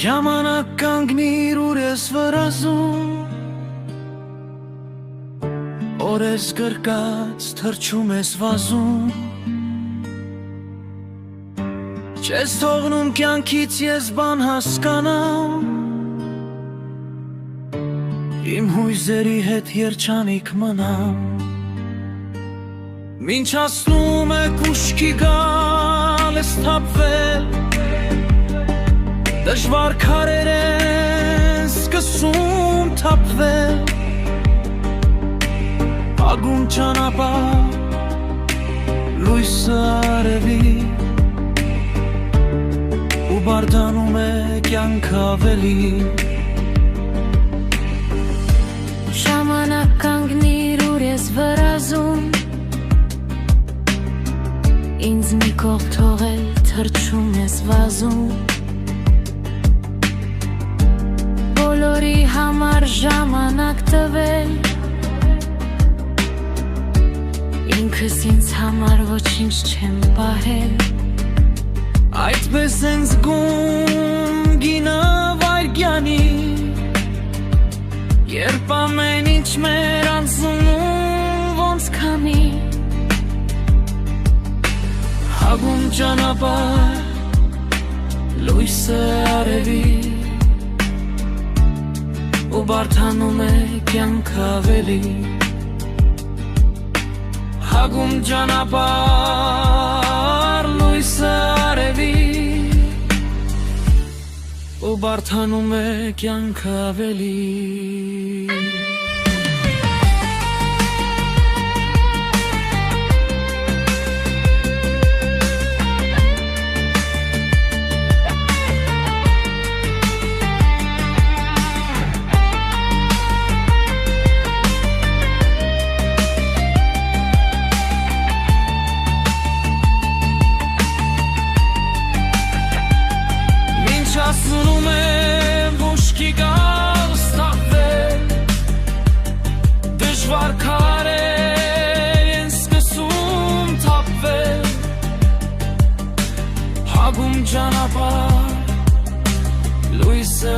Ժամանակ կանգնիր ուր ես վրազում, օրես գրկած թրջում ես վազում, չես թողնում կյանքից ես բան հասկանամ, իմ հույզերի հետ երջանիկ մնամ, մինչ հասնում է կուշքի գալ ես թափվել, դժվար քարեր են սկսում թափվել, ագուն ճանապարհ լույսը արևի ու բարդանում է կյանք ավելի, ժամանակ կանգնիր ուր ես վրազում, ինձ մի կողմ թողել թրջում ես վազում, բոլորի համար ժամանակ տվել, ինքս ինձ համար ոչինչ չեմ պահել, այդպես են զգում գինը վայրկյանի, երբ ամեն ինչ մեր անցնում ոնց քանի, հագում ճանապարհ լույսը արևի ու բարդանում է կյանք ավելի, հագում ճանապարհ լույսը արևի ու բարդանում է կյանք ավելի, հասնում է բուժքի գալ ստաղվել, դժվար քարեր են սկսում թափվել, հագում ճանապարհ լույսը